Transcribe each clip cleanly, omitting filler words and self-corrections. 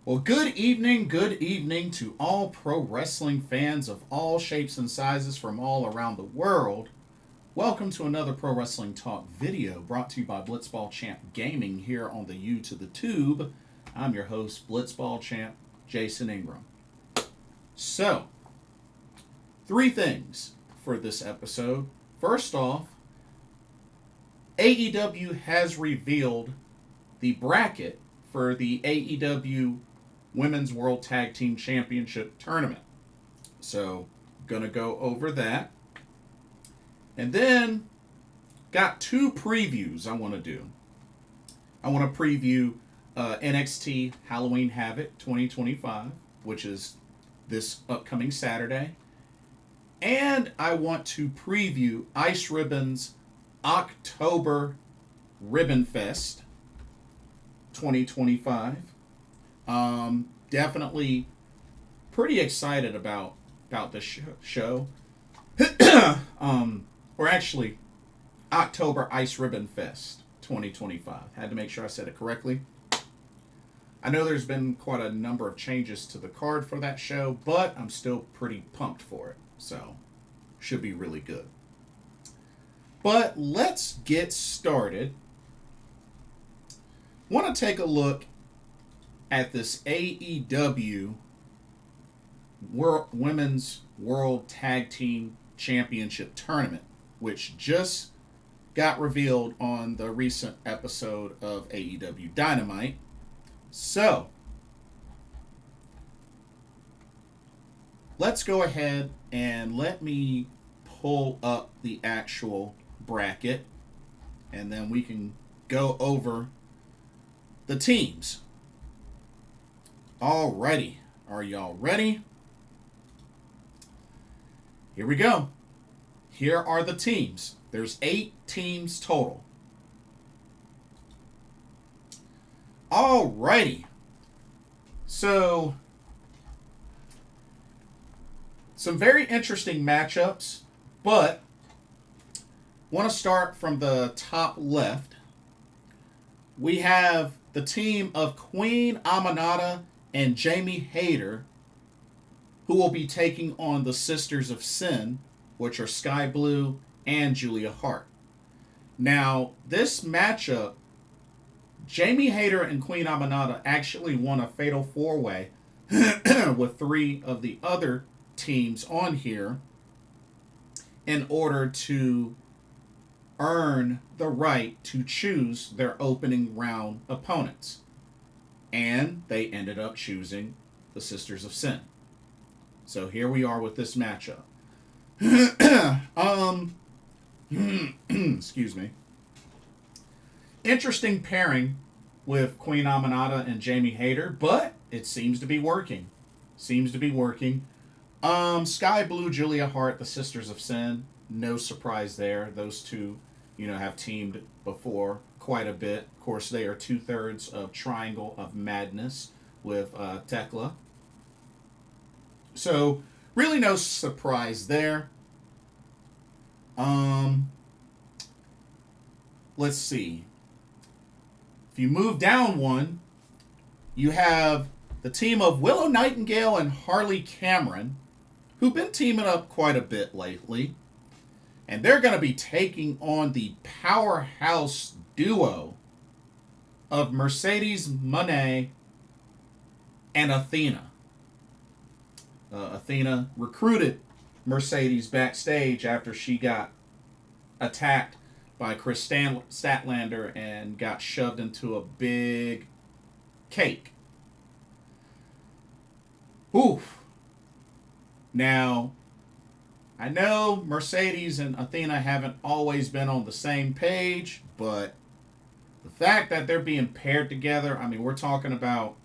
Well, good evening to all pro wrestling fans of all shapes and sizes from all around the world. Welcome to another Pro Wrestling Talk video brought to you by Blitzball Champ Gaming here on the U to the Tube. I'm your host, Blitzball Champ Jason Ingram. So, three things for this episode. First off, AEW has revealed the bracket for the AEW Women's World Tag Team Championship Tournament. So, gonna go over that. And then, got two previews I want to do. I want to preview NXT Halloween Havoc 2025, which is this upcoming Saturday. And I want to preview Iceribbon's Oktober Ribbon Fest 2025. Definitely pretty excited about this show. Or actually, Oktober Iceribbon Fest 2025. Had to make sure I said it correctly. I know there's been quite a number of changes to the card for that show, but I'm still pretty pumped for it. So, should be really good. But let's get started. Want to take a look at this AEW Women's World Tag Team Championship Tournament, which just got revealed on the recent episode of AEW Dynamite. So, let's go ahead and let me pull up the actual bracket, and then we can go over the teams. Alrighty, are y'all ready? Here we go. Here are the teams. There's 8 teams total. Alrighty. So, some very interesting matchups, but want to start from the top left. We have the team of Queen Aminata and Jamie Hayter, who will be taking on the Sisters of Sin, which are Sky Blue and Julia Hart. Now, this matchup, Jamie Hayter and Queen Aminata actually won a fatal 4-way with 3 of the other teams on here in order to earn the right to choose their opening round opponents. And they ended up choosing the Sisters of Sin. So here we are with this matchup. Excuse me. Interesting pairing with Queen Aminata and Jamie Hayter, but it seems to be working. Sky Blue, Julia Hart, the Sisters of Sin. No surprise there. Those two, have teamed before quite a bit. Of course, they are 2/3 of Triangle of Madness with Tekla. So, really no surprise there. Let's see. If you move down one, you have the team of Willow Nightingale and Harley Cameron, who've been teaming up quite a bit lately. And they're going to be taking on the powerhouse duo of Mercedes Moné and Athena. Athena recruited Mercedes backstage after she got attacked by Chris Statlander and got shoved into a big cake. Oof. Now, I know Mercedes and Athena haven't always been on the same page, but the fact that they're being paired together, we're talking about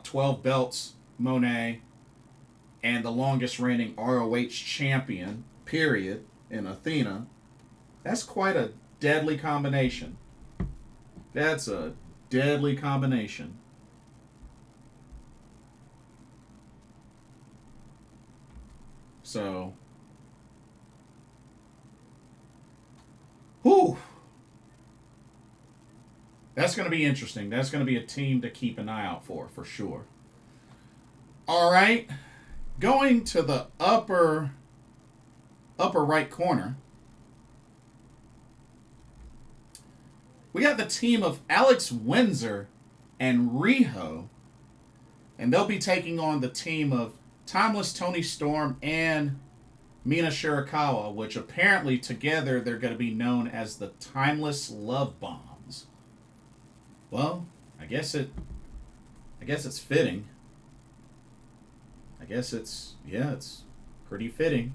12 belts, Monet, and the longest reigning ROH champion, period, in Athena. That's quite a deadly combination. That's a deadly combination. So, whew. That's going to be interesting. That's going to be a team to keep an eye out for sure. All right. Going to the upper right corner, we got the team of Alex Windsor and Riho, and they'll be taking on the team of Timeless Tony Storm and Mina Shirakawa, which apparently together they're going to be known as the Timeless Love Bombs. Well, I guess it's fitting. I guess it's pretty fitting.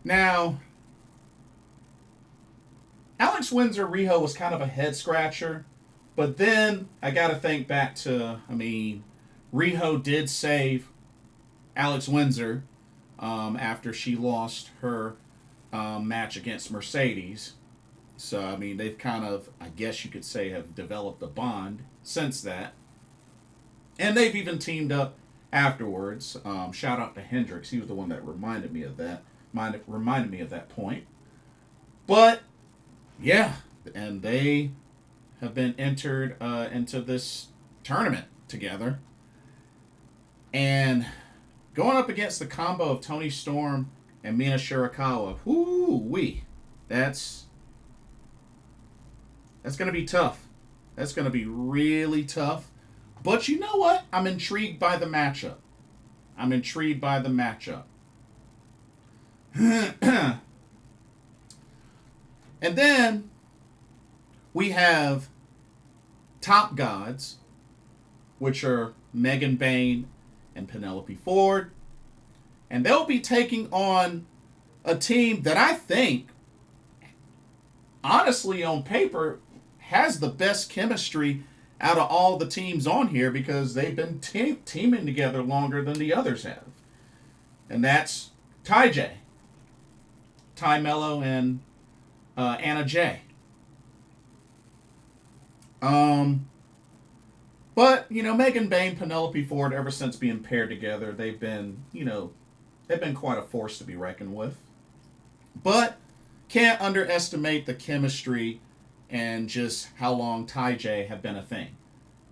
Now, Alex Windsor Riho was kind of a head scratcher, but then I got to think back to, Riho did save Alex Windsor after she lost her match against Mercedes. So, they've kind of, I guess you could say, have developed a bond since that. And they've even teamed up afterwards. Shout out to Hendrix. He was the one that reminded me of that point. But, yeah, and they have been entered into this tournament together. And going up against the combo of Toni Storm and Mina Shirakawa, whoo-wee, that's going to be tough. That's going to be really tough. But you know what? I'm intrigued by the matchup. And then we have Top Gods, which are Megan Bayne and Penelope Ford. And they'll be taking on a team that I think, honestly, on paper, has the best chemistry out of all the teams on here because they've been teaming together longer than the others have. And that's Ty Mello and Anna Jay. But, Megan Bayne, Penelope Ford, ever since being paired together, they've been quite a force to be reckoned with. But can't underestimate the chemistry and just how long Ty J have been a thing.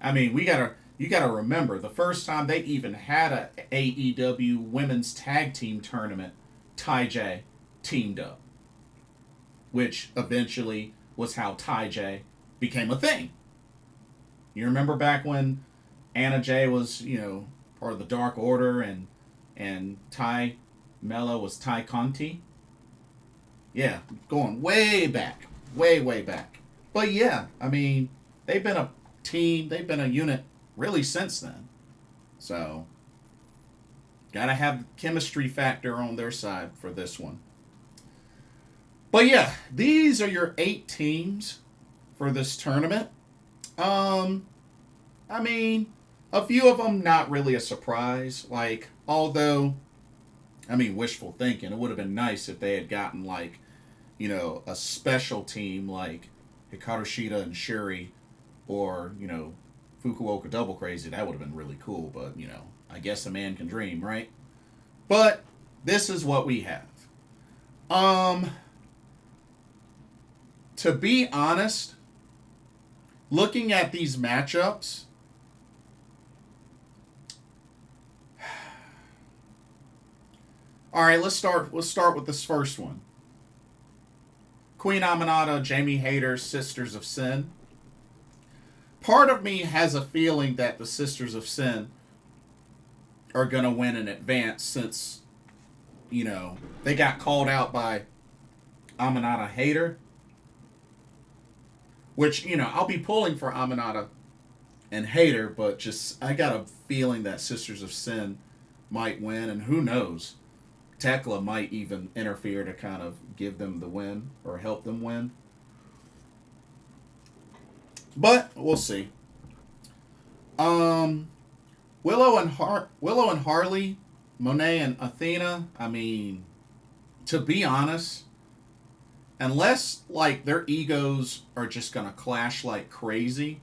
You gotta remember, the first time they even had a AEW women's tag team tournament, Ty J teamed up. Which eventually was how Ty J became a thing. You remember back when Anna Jay was, part of the Dark Order and Ty Mello was Ty Conti? Yeah, going way back. Way back. But yeah, they've been a team, they've been a unit really since then. So, gotta have chemistry factor on their side for this one. But yeah, these are your 8 teams for this tournament. A few of them not really a surprise. Although, wishful thinking. It would have been nice if they had gotten a special team like Hikaru Shida and Shuri or, Fukuoka Double Crazy. That would have been really cool, but, I guess a man can dream, right? But this is what we have. To be honest, looking at these matchups, all right, let's start with this first one. Queen Aminata, Jamie Hayter, Sisters of Sin. Part of me has a feeling that the Sisters of Sin are going to win in advance since, they got called out by Aminata Hayter. Which, I'll be pulling for Aminata and Hayter, but I got a feeling that Sisters of Sin might win, and who knows? Tekla might even interfere to kind of give them the win or help them win. But we'll see. Willow and Harley, Monet and Athena. To be honest, unless their egos are just gonna clash like crazy,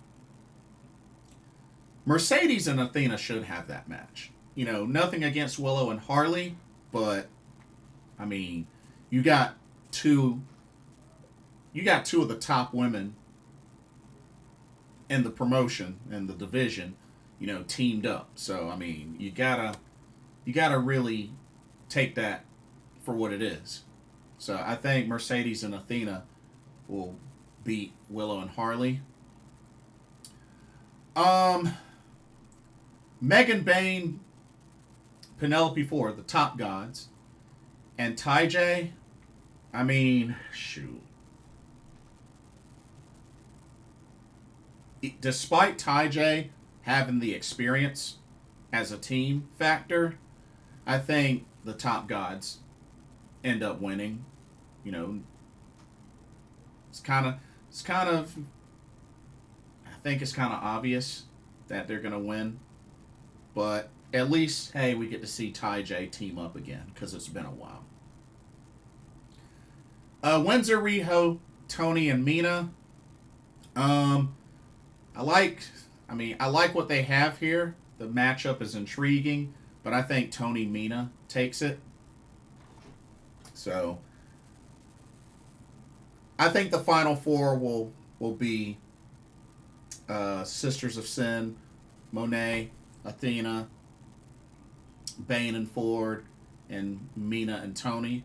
Mercedes and Athena should have that match. nothing against Willow and Harley, but I mean, you got two of the top women in the promotion and the division, teamed up. So I mean, you gotta really take that for what it is. So I think Mercedes and Athena will beat Willow and Harley. Megan Bayne, Penelope Ford, the top gods, and Ty, I mean, shoot. Despite Ty having the experience as a team factor, I think the top gods end up winning. It's kind of I think it's kind of obvious that they're going to win. But at least, hey, we get to see Ty team up again because it's been a while. Windsor, Riho, Tony, and Mina. I like what they have here. The matchup is intriguing, but I think Tony Mina takes it. So I think the final four will be Sisters of Sin, Monet, Athena, Bayne and Ford, and Mina and Tony.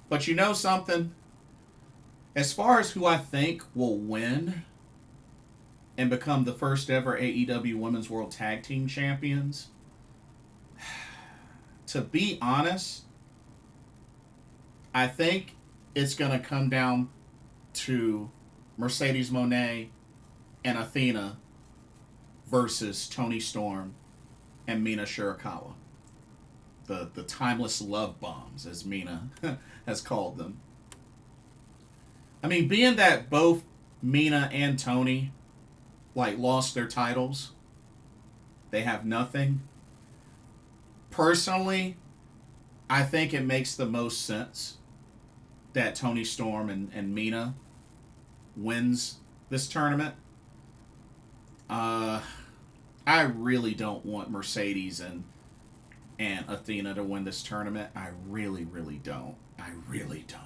But you know something? As far as who I think will win and become the first ever AEW Women's World Tag Team Champions, to be honest, I think it's going to come down to Mercedes Moné and Athena versus Toni Storm and Mina Shirakawa. The timeless love bombs, as Mina has called them. I mean, being that both Mina and Tony lost their titles, they have nothing. Personally, I think it makes the most sense that Toni Storm and Mina wins this tournament. I really don't want Mercedes and Athena to win this tournament. I really, really don't. I really don't.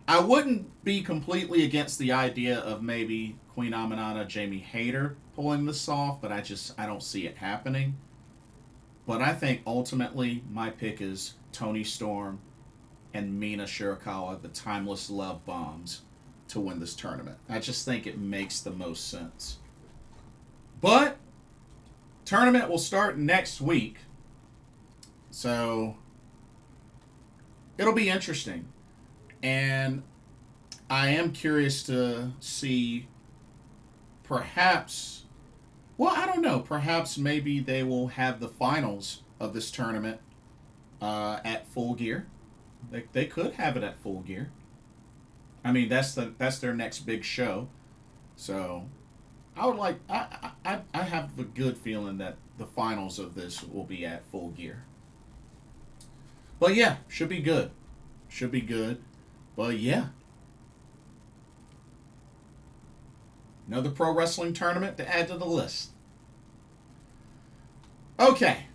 I wouldn't be completely against the idea of maybe Queen Aminata, Jamie Hayter pulling this off, but I don't see it happening. But I think ultimately my pick is Toni Storm and Mina Shirakawa, the timeless love bombs, to win this tournament. I just think it makes the most sense. But tournament will start next week, so it'll be interesting. And I am curious to see perhaps, well, I don't know, perhaps maybe they will have the finals of this tournament at Full Gear. They could have it at Full Gear. I mean, that's their next big show. So I would like, I have a good feeling that the finals of this will be at Full Gear. But yeah, should be good. Should be good. But yeah. Another pro wrestling tournament to add to the list. Okay.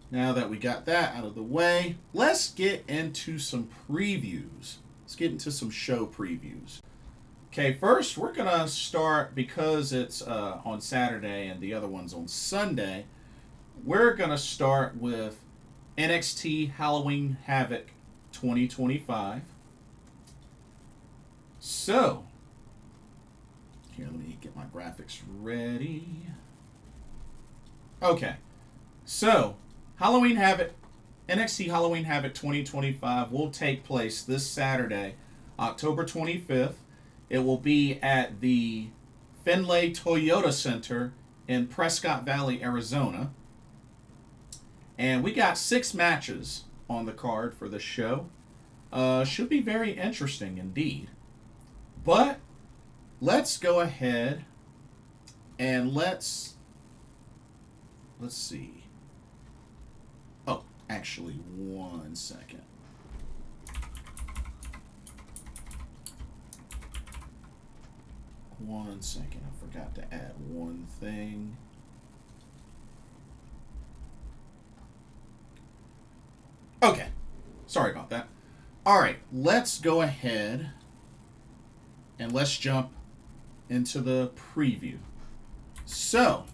Now that we got that out of the way, let's get into some previews. Let's get into some show previews. Okay, first we're going to start, because it's on Saturday and the other one's on Sunday, we're going to start with NXT Halloween Havoc 2025. So, here, let me get my graphics ready. Okay, so Halloween Havoc, NXT Halloween Havoc 2025 will take place this Saturday, October 25th. It will be at the Fenway Toyota Center in Prescott Valley, Arizona. And we got 6 matches on the card for the show. Should be very interesting indeed. But let's go ahead and let's see. Oh, actually, one second. 1 second. I forgot to add one thing. Okay. Sorry about that. All right. Let's go ahead and let's jump into the preview. So,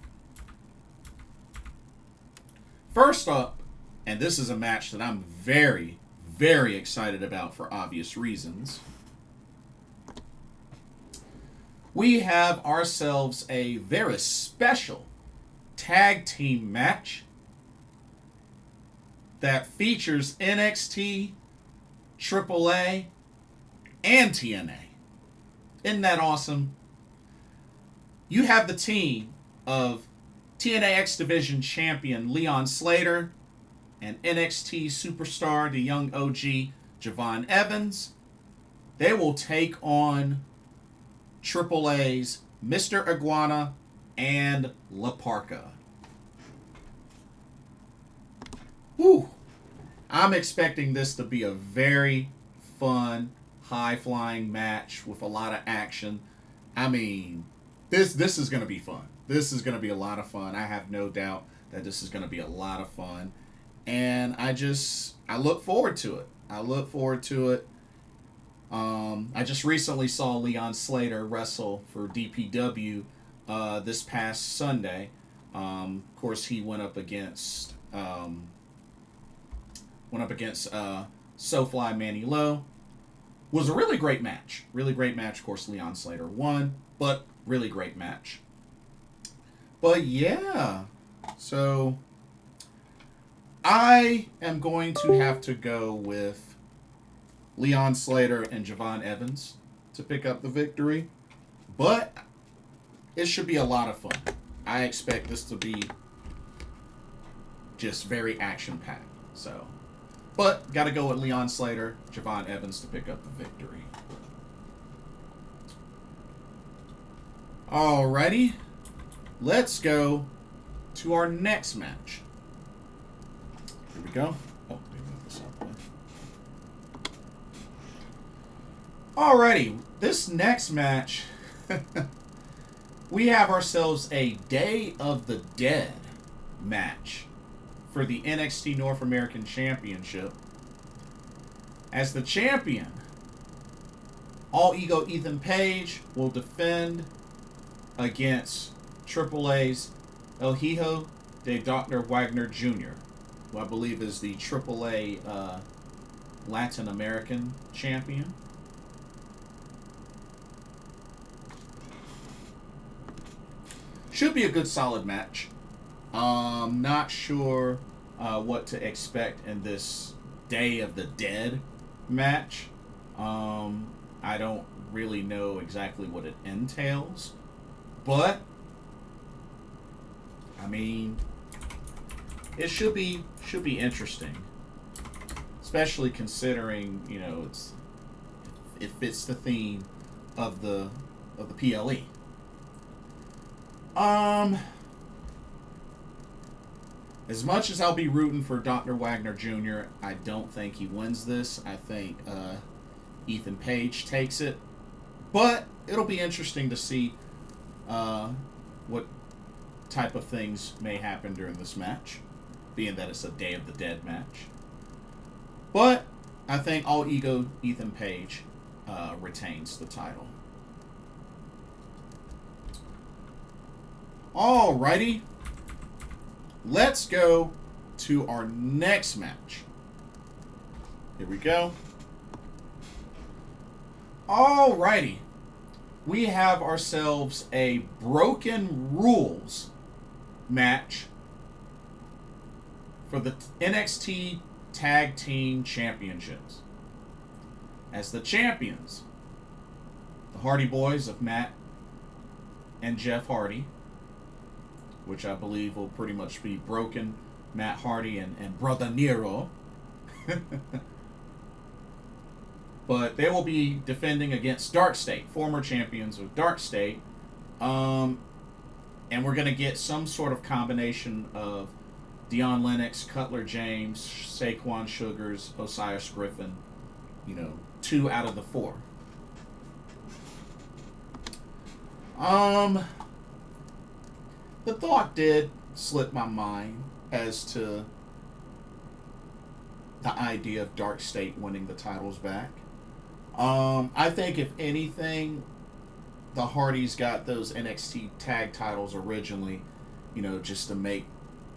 first up, and this is a match that I'm very, very excited about for obvious reasons. We have ourselves a very special tag team match that features NXT, AAA, and TNA. Isn't that awesome? You have the team of TNA X Division champion Leon Slater and NXT superstar, the young OG, Javon Evans. They will take on AAA's Mr. Iguana and La Parka. Whew. I'm expecting this to be a very fun, high-flying match with a lot of action. I mean, this is going to be fun. This is going to be a lot of fun. I have no doubt that this is going to be a lot of fun. And I look forward to it. I look forward to it. I just recently saw Leon Slater wrestle for DPW this past Sunday. Of course, he went up against SoFly Manny Lowe. Was a really great match. Really great match. Of course, Leon Slater won, but really great match. But yeah, so I am going to have to go with Leon Slater and Javon Evans to pick up the victory. But it should be a lot of fun. I expect this to be just very action-packed. So, but got to go with Leon Slater, Javon Evans to pick up the victory. Alrighty. Let's go to our next match. Here we go. Oh, let me move this up there. Alrighty. This next match, we have ourselves a Day of the Dead match for the NXT North American Championship. As the champion, All Ego Ethan Page will defend against AAA's El Hijo de Dr. Wagner Jr., who I believe is the AAA Latin American champion. Should be a good, solid match. Not sure what to expect in this Day of the Dead match. I don't really know exactly what it entails, but I mean, it should be interesting, especially considering, you know, it fits the theme of the PLE. As much as I'll be rooting for Dr. Wagner Jr., I don't think he wins this. I think Ethan Page takes it. But it'll be interesting to see what type of things may happen during this match, being that it's a Day of the Dead match. But I think All Ego Ethan Page retains the title. Alrighty. Let's go to our next match. Here we go. Alrighty. We have ourselves a Broken Rules match for the NXT Tag Team Championships. As the champions, the Hardy Boys of Matt and Jeff Hardy, which I believe will pretty much be Broken, Matt Hardy, and Brother Nero. But they will be defending against DarkState, former champions of DarkState. And we're going to get some sort of combination of Dion, Lennox, Cutler, James, Saquon, Shugars, Osiris, Griffin. You know, 2 out of the 4. Um, the thought did slip my mind as to the idea of DarkState winning the titles back. I think if anything, the Hardys got those NXT tag titles originally, just to make,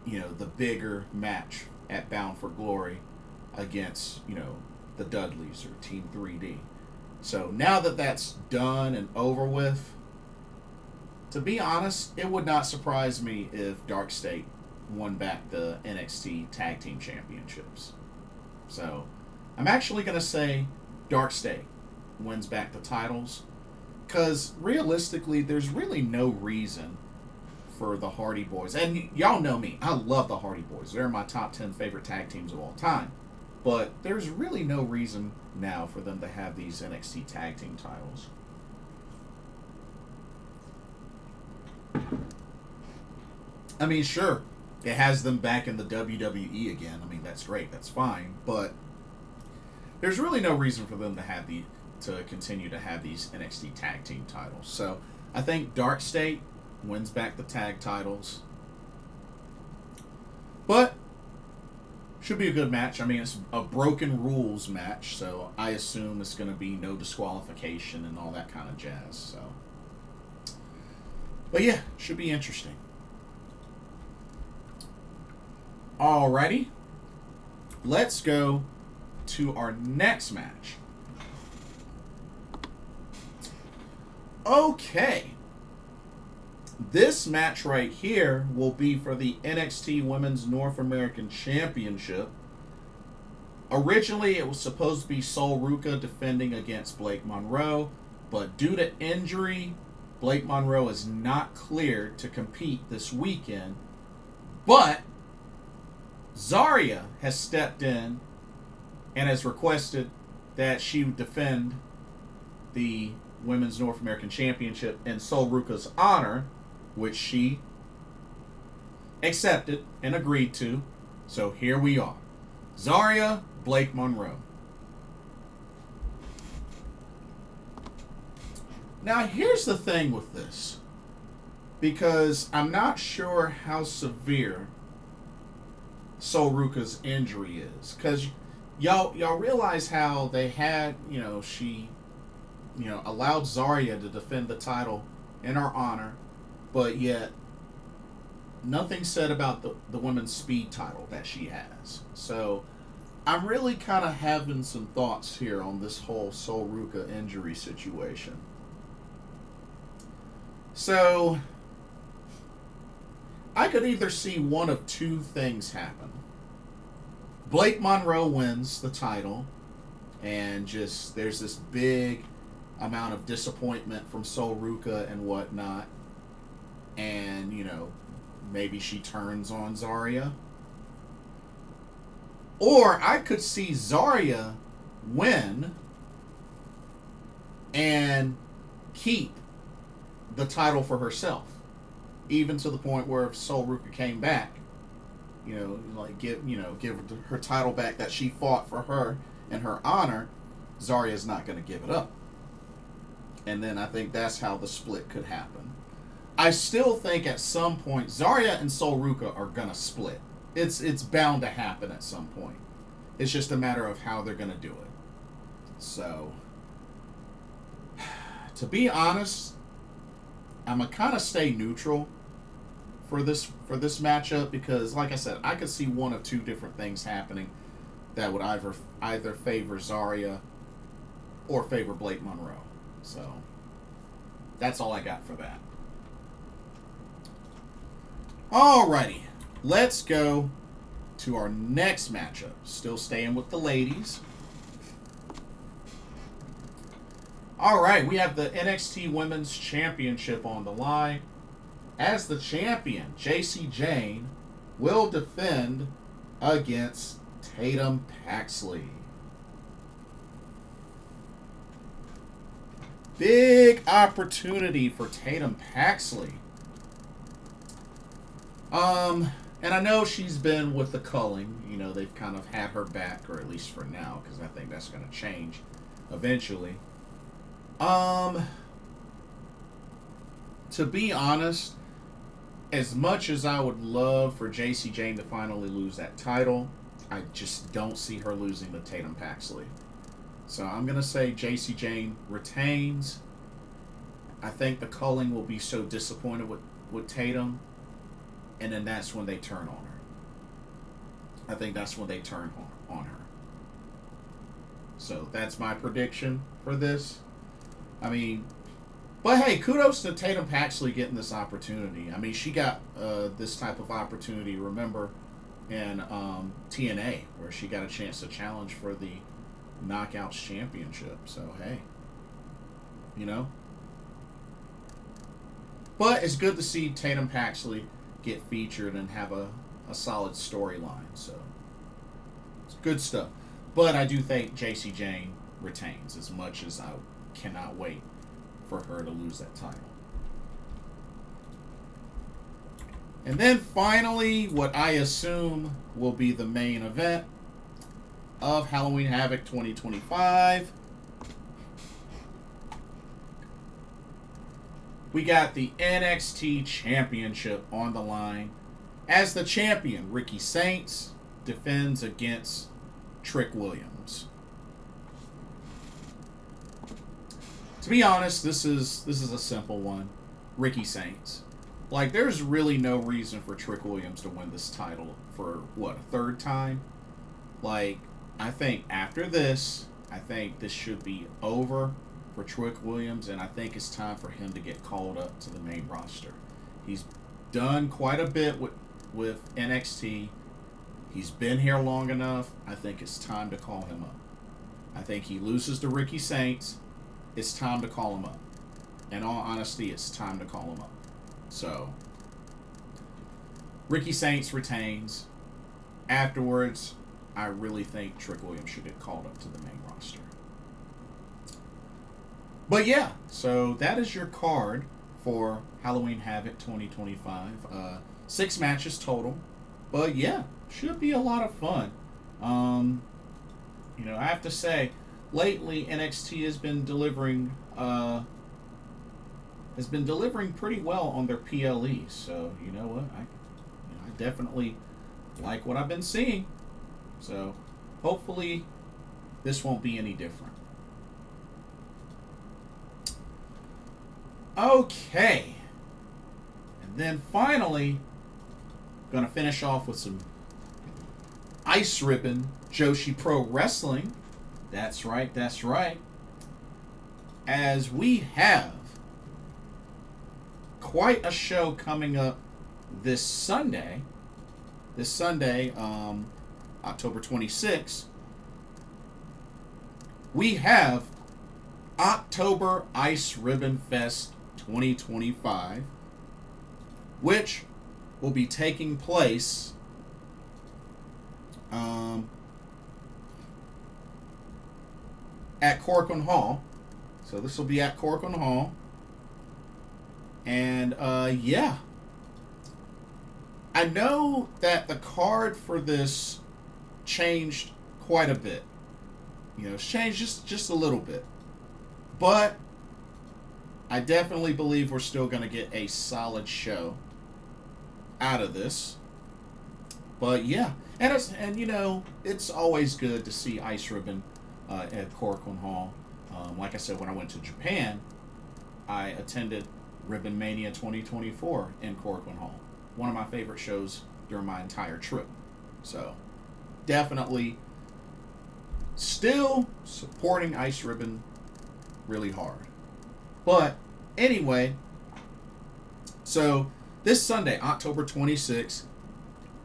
the bigger match at Bound for Glory against, the Dudleys or Team 3D. So now that that's done and over with, to be honest, it would not surprise me if DarkState won back the NXT Tag Team Championships. So I'm actually going to say DarkState wins back the titles, because realistically, there's really no reason for the Hardy Boys. And y'all know me. I love the Hardy Boys. They're my top 10 favorite tag teams of all time. But there's really no reason now for them to have these NXT tag team titles. I mean, sure, it has them back in the WWE again. I mean, that's great. That's fine. But there's really no reason for them to continue to have these NXT tag team titles. So I think DarkState wins back the tag titles. But should be a good match. I mean, it's a broken rules match, so I assume it's going to be no disqualification and all that kind of jazz. So, but yeah, should be interesting. Alrighty, let's go to our next match. Okay. This match right here will be for the NXT Women's North American Championship. Originally, it was supposed to be Sol Ruca defending against Blake Monroe, but due to injury, Blake Monroe is not cleared to compete this weekend. But Zaria has stepped in and has requested that she defend the Women's North American Championship in Sol Ruca's honor, which she accepted and agreed to. So here we are. Zaria, Blake Monroe. Now here's the thing with this, because I'm not sure how severe Sol Ruca's injury is. Because y'all realize how they had, she allowed Zaria to defend the title in her honor, but yet nothing said about the women's speed title that she has. So I'm really kind of having some thoughts here on this whole Sol Ruca injury situation. So I could either see one of two things happen. Blake Monroe wins the title, and just there's this big amount of disappointment from Sol Ruca and whatnot, and maybe she turns on Zaria. Or I could see Zaria win and keep the title for herself, even to the point where if Sol Ruca came back, give her title back that she fought for her in her honor, Zaria's not going to give it up. And then I think that's how the split could happen. I still think at some point Zaria and Sol Ruca are going to split. It's bound to happen at some point. It's just a matter of how they're going to do it. So, to be honest, I'm going to kind of stay neutral for this matchup, because like I said, I could see one of two different things happening that would either favor Zaria or favor Blake Monroe. So that's all I got for that. Alrighty, let's go to our next matchup. Still staying with the ladies. Alright, we have the NXT Women's Championship on the line. As the champion, Jayne will defend against Tatum Paxley. Big opportunity for Tatum Paxley. And I know she's been with the culling. They've kind of had her back, or at least for now, because I think that's going to change eventually. To be honest, as much as I would love for Jayne to finally lose that title, I just don't see her losing to Tatum Paxley. So I'm going to say Jayne retains. I think the culling will be so disappointed with Tatum, and then that's when they turn on her. I think that's when they turn on her. So that's my prediction for this. I mean, but hey, kudos to Tatum Paxley getting this opportunity. I mean, she got this type of opportunity, remember, in TNA, where she got a chance to challenge for the Knockouts Championship. So, hey, you know. But it's good to see Tatum Paxley get featured and have a solid storyline. So, it's good stuff. But I do think Jayne retains, as much as I cannot wait for her to lose that title. And then finally, what I assume will be the main event of Halloween Havoc 2025. We got the NXT Championship on the line as the champion, Ricky Saints, defends against Trick Williams. To be honest, this is a simple one. Ricky Saints. Like, there's really no reason for Trick Williams to win this title for, what, a third time? Like, I think after this, I think this should be over for Trick Williams, and I think it's time for him to get called up to the main roster. He's done quite a bit with NXT. He's been here long enough. I think it's time to call him up. I think he loses to Ricky Saints. It's time to call him up. In all honesty, it's time to call him up. So, Ricky Saints retains. Afterwards, I really think Trick Williams should get called up to the main roster. But yeah, so that is your card for Halloween Havoc 2025. 6 matches total. But yeah, should be a lot of fun. You know, I have to say, lately NXT has been delivering pretty well on their PLEs. So you know what, I definitely like what I've been seeing. So hopefully this won't be any different. Okay, and then finally, gonna finish off with some Iceribbon Joshi Pro Wrestling. That's right, that's right. As we have quite a show coming up this Sunday. October 26th. We have Oktober Iceribbon Fest 2025, which will be taking place at Korakuen Hall. So this will be at Korakuen Hall. And yeah, I know that the card for this changed quite a bit. You know, it's changed just a little bit. But I definitely believe we're still going to get a solid show out of this. But yeah, and you know, it's always good to see Iceribbon at Korakuen Hall. Like I said, when I went to Japan, I attended Ribbon Mania 2024 in Korakuen Hall. One of my favorite shows during my entire trip. So, definitely still supporting Iceribbon really hard. But, anyway, so this Sunday, October 26th,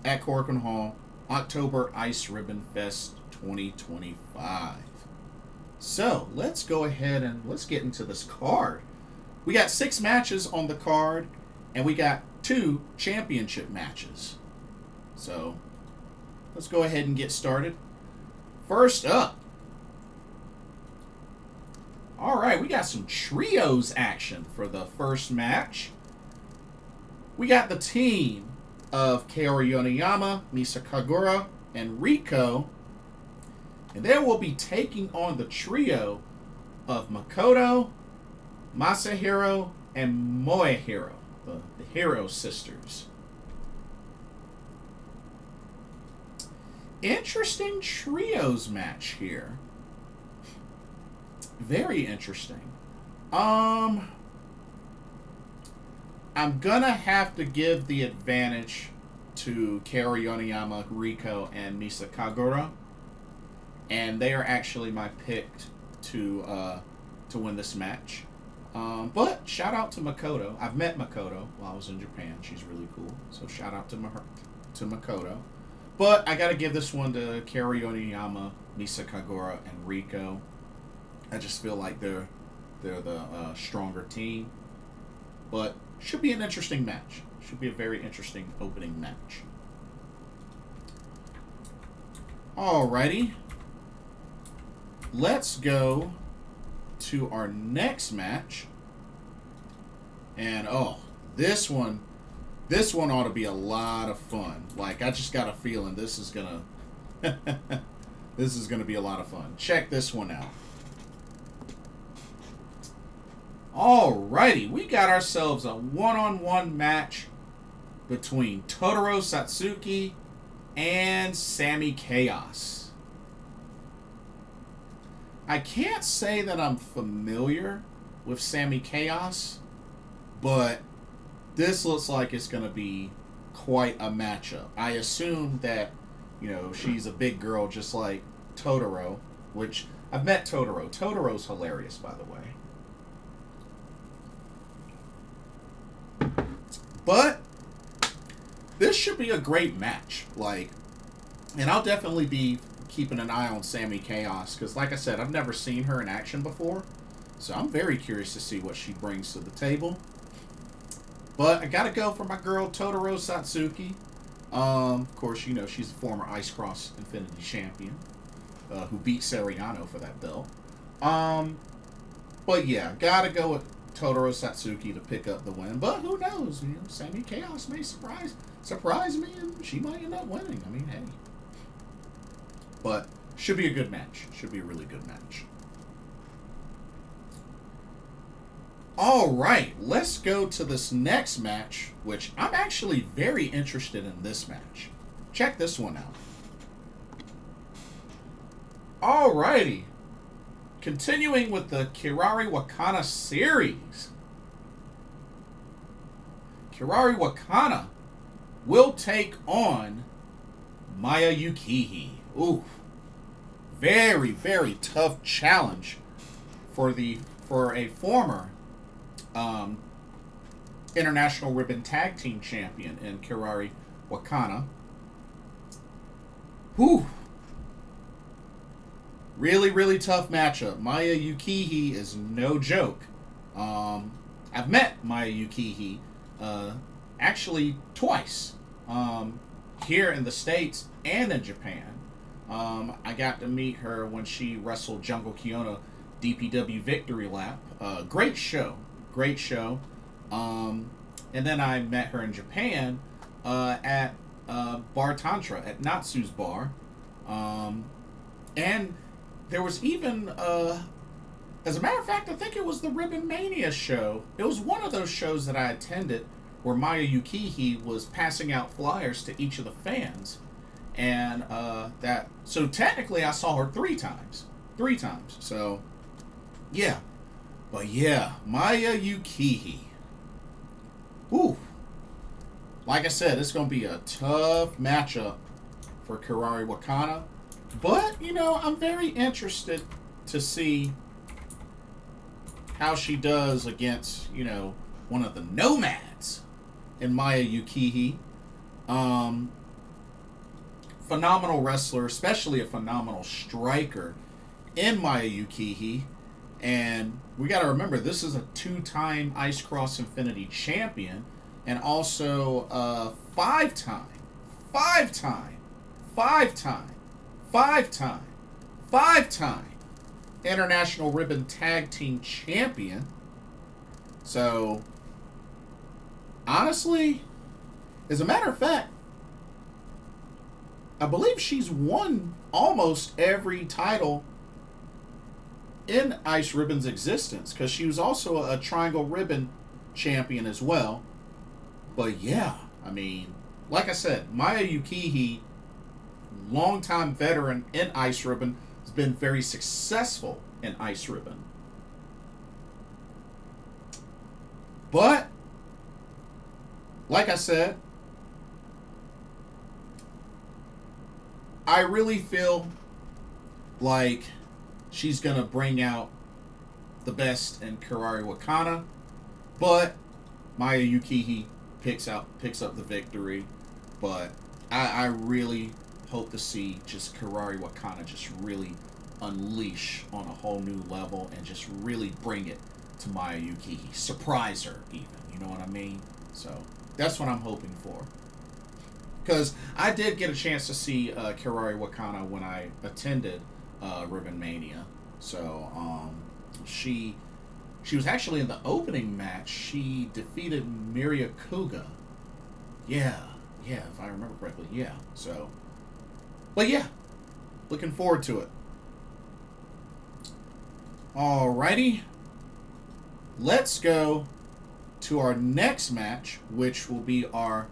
at Korakuen Hall, Oktober Iceribbon Fest 2025. So, let's go ahead and let's get into this card. We got 6 matches on the card, and we got 2 championship matches. So, let's go ahead and get started. First up, alright, we got some trios action for the first match. We got the team of Kaori Yoneyama, Misa Kagura, and Riko. And they will be taking on the trio of Makoto, Masahiro, and Moehiro, the Hero sisters. Interesting trios match here. Very interesting. I'm gonna have to give the advantage to Kaori, Yoneyama, Riko, and Misa Kagura, and they are actually my pick to win this match. But shout out to Makoto. I've met Makoto while I was in Japan. She's really cool. So shout out to Makoto. But I gotta give this one to Kaori, Yoneyama, Misa Kagura, and Riko. I just feel like they're the stronger team. But should be an interesting match. Should be a very interesting opening match. Alrighty. Let's go to our next match. And this one ought to be a lot of fun. Like, I just got a feeling this is gonna this is gonna be a lot of fun. Check this one out. Alrighty, we got ourselves a one-on-one match between Totoro Satsuki and Sami Chaos. I can't say that I'm familiar with Sami Chaos, but this looks like it's going to be quite a matchup. I assume that, she's a big girl just like Totoro, which I've met Totoro. Totoro's hilarious, by the way. But this should be a great match. And I'll definitely be keeping an eye on Sami Chaos because, like I said, I've never seen her in action before. So I'm very curious to see what she brings to the table. But I got to go for my girl, Totoro Satsuki. Of course, she's a former Ice Cross Infinity champion who beat Sariano for that belt. But yeah, got to go with Totoro Satsuki to pick up the win. But who knows? Sami Chaos may surprise me, and she might end up winning. I mean, hey. But should be a good match. Should be a really good match. All right, let's go to this next match, which I'm actually very interested in this match. Check this one out. All righty. Continuing with the Kirari Wakana series. Kirari Wakana will take on Maya Yukihi. Ooh. Very, very tough challenge for a former International Ribbon Tag Team Champion in Kirari Wakana. Whew. Really, really tough matchup. Maya Yukihi is no joke. I've met Maya Yukihi actually twice here in the States and in Japan. I got to meet her when she wrestled Jungle Kiona DPW Victory Lap. Great show. Great show. And then I met her in Japan at Bar Tantra, at Natsu's Bar. And there was even, as a matter of fact, I think it was the Ribbon Mania show. It was one of those shows that I attended where Maya Yukihi was passing out flyers to each of the fans. And so technically I saw her three times. So, yeah. But yeah, Maya Yukihi. Ooh. Like I said, it's going to be a tough matchup for Kirari Wakana. But, I'm very interested to see how she does against, one of the nomads in Maya Yukihi. Phenomenal wrestler, especially a phenomenal striker in Maya Yukihi. And we got to remember, this is a two-time Ice Cross Infinity champion and also a five-time International Ribbon Tag Team Champion. So, honestly, as a matter of fact, I believe she's won almost every title in Ice Ribbon's existence because she was also a Triangle Ribbon champion as well. But yeah, I mean, like I said, Maya Yukihi, longtime veteran in Iceribbon, has been very successful in Iceribbon. But, like I said, I really feel like she's going to bring out the best in Kaori Wakana. But Maya Yukihi picks up the victory. But I really hope to see just Kaori Wakana just really unleash on a whole new level and just really bring it to Maya Yukihi. Surprise her even. You know what I mean? So that's what I'm hoping for. Because I did get a chance to see Kaori Wakana when I attended Ribbon Mania. So she was actually in the opening match. She defeated Miria Kuga. Yeah, if I remember correctly. Yeah. So, but yeah, looking forward to it. Alrighty. Let's go to our next match, which will be our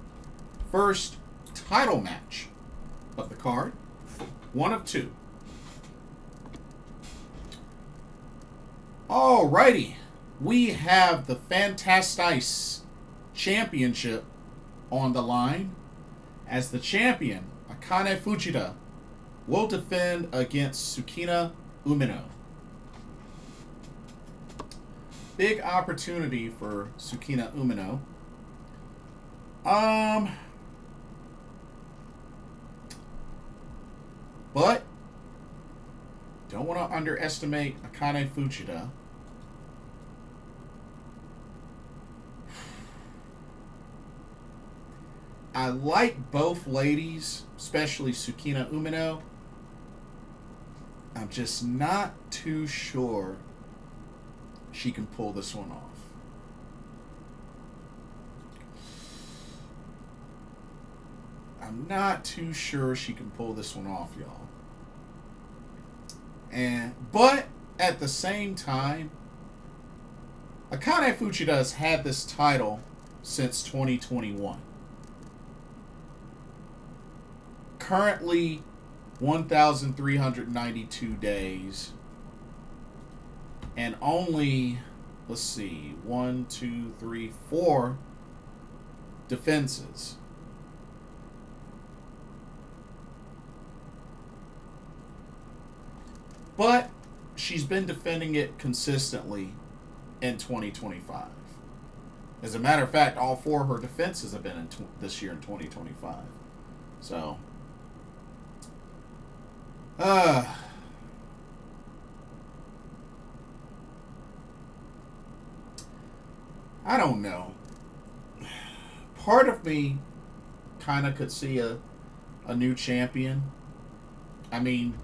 first title match of the card. One of two. Alrighty. We have the Fantastice Championship on the line, as the champion, Akane Fujita, will defend against Tsukina Umino. Big opportunity for Tsukina Umino. But don't want to underestimate Akane Fujita. I like both ladies, especially Tsukina Umino. I'm just not too sure she can pull this one off. I'm not too sure she can pull this one off, y'all. But at the same time, Akane Fujita has had this title since 2021. Currently 1,392 days. And only, let's see, 1, 2, 3, 4 defenses. But she's been defending it consistently in 2025. As a matter of fact, all 4 of her defenses have been in this year in 2025. So, I don't know. Part of me kind of could see a new champion. I mean,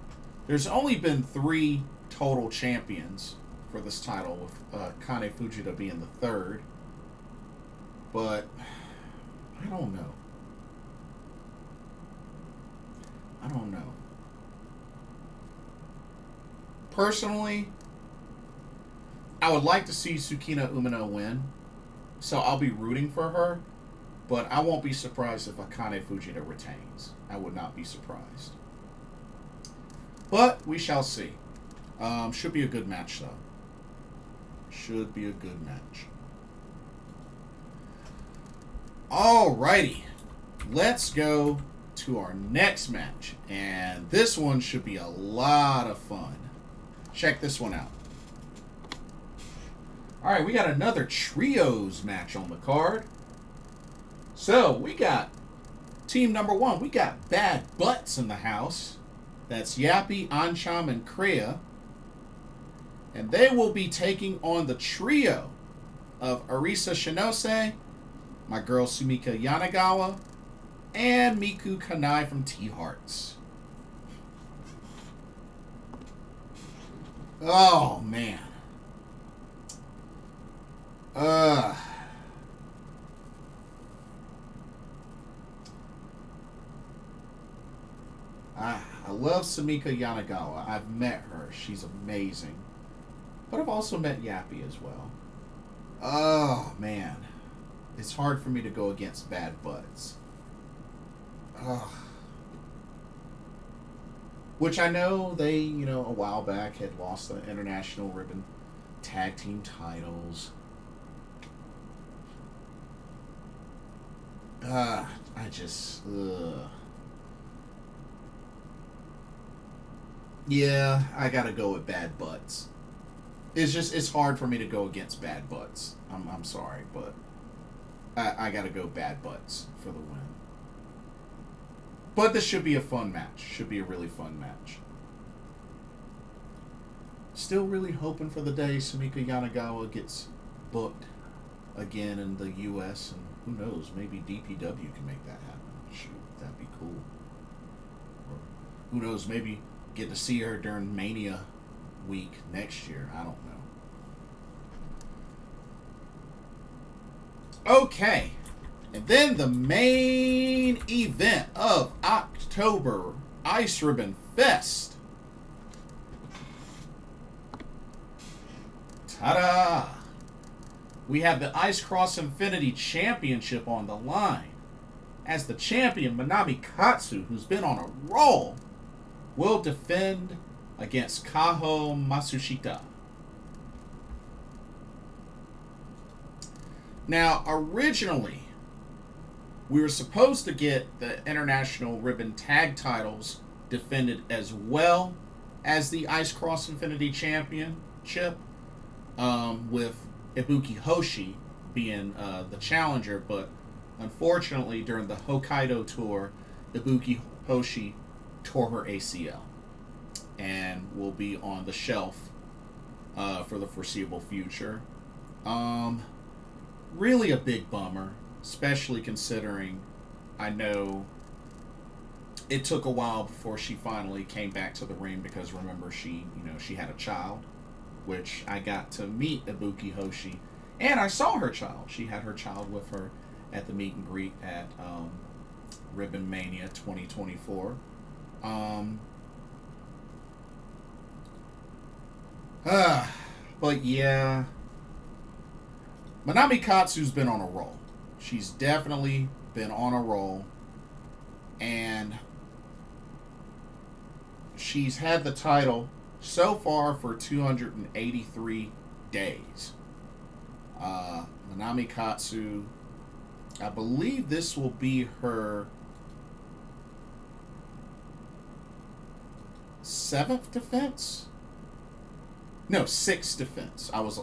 there's only been 3 total champions for this title, with Kane Fujita being the 3rd. But I don't know. Personally, I would like to see Tsukina Umino win, so I'll be rooting for her, but I won't be surprised if Akane Fujita retains. I would not be surprised. But we shall see. Should be a good match, though. Should be a good match. Alrighty. Let's go to our next match. And this one should be a lot of fun. Check this one out. Alright, we got another trios match on the card. So, we got team number 1. We got Bad Butts in the house. That's Yappy, Ancham, and Kreia. And they will be taking on the trio of Arisa Shinose, my girl Sumika Yanagawa, and Miku Kanai from T-Hearts. Oh, man. I love Sumika Yanagawa. I've met her. She's amazing. But I've also met Yappy as well. Oh, man. It's hard for me to go against Bad Butts. Ugh. Which I know they, a while back had lost the International Ribbon Tag Team titles. I just, Yeah, I gotta go with Bad Butts. It's hard for me to go against Bad Butts. I'm sorry, but I gotta go Bad Butts for the win. But this should be a fun match. Should be a really fun match. Still really hoping for the day Sumika Yanagawa gets booked again in the U.S. and who knows, maybe DPW can make that happen. Shoot, that'd be cool. Or who knows, maybe get to see her during Mania week next year. I don't know. Okay. And then the main event of Oktober Iceribbon Fest. Ta-da! We have the Ice Cross Infinity Championship on the line. As the champion, Manami Katsu, who's been on a roll, will defend against Kaho Matsushita. Now, originally, we were supposed to get the International Ribbon Tag titles defended as well as the Ice Cross Infinity Championship, with Ibuki Hoshi being the challenger, but unfortunately during the Hokkaido tour, Ibuki Hoshi tore her ACL and will be on the shelf for the foreseeable future. Really a big bummer, especially considering I know it took a while before she finally came back to the ring, because remember she had a child, which I got to meet Ibuki Hoshi, and I saw her child. She had her child with her at the meet and greet at Ribbon Mania 2024. But yeah, Manami Katsu's been on a roll. She's definitely been on a roll, and she's had the title so far for 283 days. Manami Katsu, I believe this will be her 7th defense? No, 6th defense. I was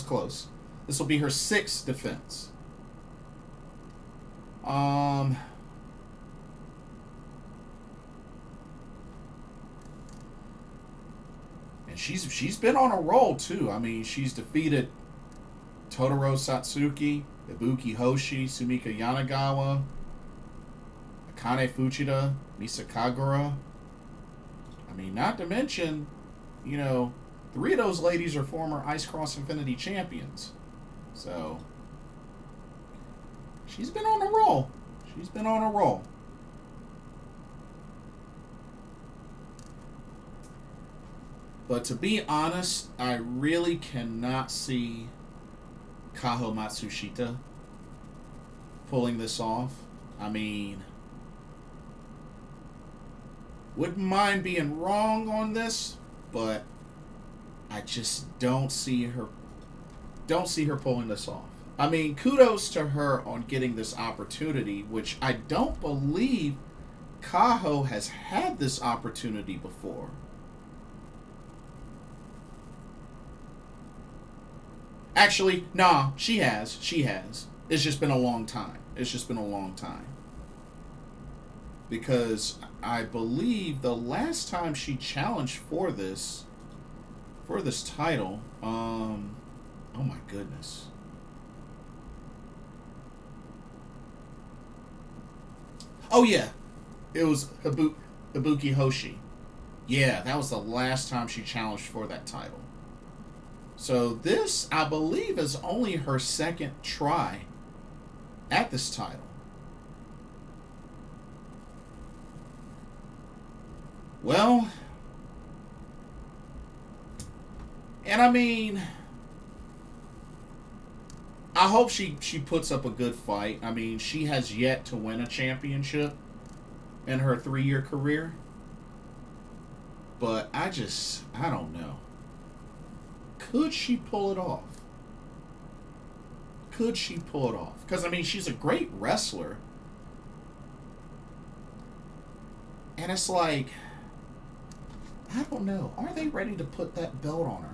close. This will be her 6th defense. And she's been on a roll too. I mean, she's defeated Totoro Satsuki, Ibuki Hoshi, Sumika Yanagawa, Akane Fujita, Misa Kagura. I mean, not to mention, 3 of those ladies are former Ice Cross Infinity champions. So, she's been on a roll. She's been on a roll. But to be honest, I really cannot see Kaho Matsushita pulling this off. I mean, wouldn't mind being wrong on this, but I just don't see her pulling this off. I mean, kudos to her on getting this opportunity, which I don't believe Kaho has had this opportunity before. Actually, nah, she has. It's just been a long time. Because I believe the last time she challenged for this title, oh my goodness. Oh yeah, it was Ibuki Hoshi. Yeah, that was the last time she challenged for that title. So this, I believe, is only her 2nd try at this title. Well, and I mean, I hope she puts up a good fight. I mean, she has yet to win a championship in her 3-year career. But I don't know. Could she pull it off? Could she pull it off? Because, I mean, she's a great wrestler. And it's like, I don't know. Are they ready to put that belt on her?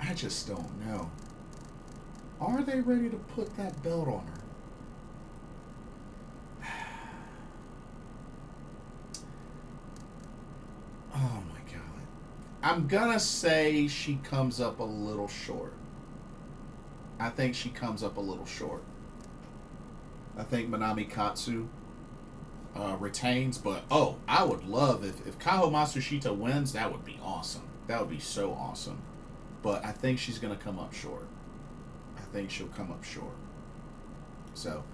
I just don't know. Are they ready to put that belt on her? Oh my God. I'm gonna say she comes up a little short. I think she comes up a little short. I think Manami Katsu retains, but I would love if Kaho Matsushita wins, that would be awesome. That would be so awesome. But I think she's gonna come up short. I think she'll come up short. So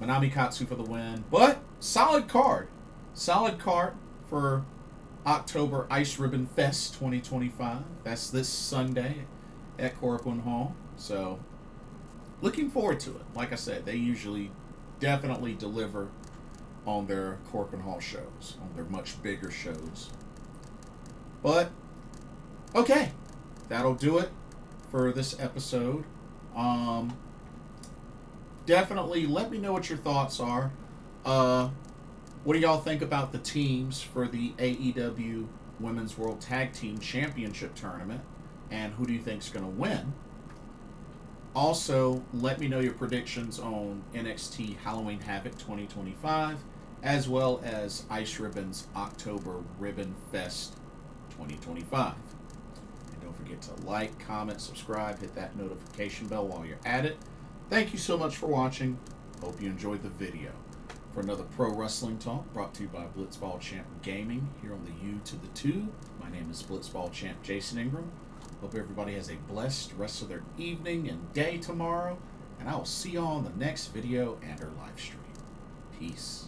Manami Katsu for the win. But solid card. Solid card for Oktober Iceribbon Fest 2025. That's this Sunday at Korakuen Hall. So looking forward to it. Like I said, they usually definitely deliver on their Korakuen Hall shows, on their much bigger shows. But okay, that'll do it for this episode. Definitely let me know what your thoughts are. What do y'all think about the teams for the AEW Women's World Tag Team Championship Tournament? And who do you think is going to win? Also, let me know your predictions on NXT Halloween Havoc 2025, as well as Iceribbon's Oktober Ribbon Fest 2025. And don't forget to like, comment, subscribe, hit that notification bell while you're at it. Thank you so much for watching. Hope you enjoyed the video. For another Pro Wrestling Talk brought to you by Blitzball Champ Gaming here on the U to the 2. My name is Blitzball Champ Jason Ingram. Hope everybody has a blessed rest of their evening and day tomorrow. And I will see y'all on the next video and our live stream. Peace.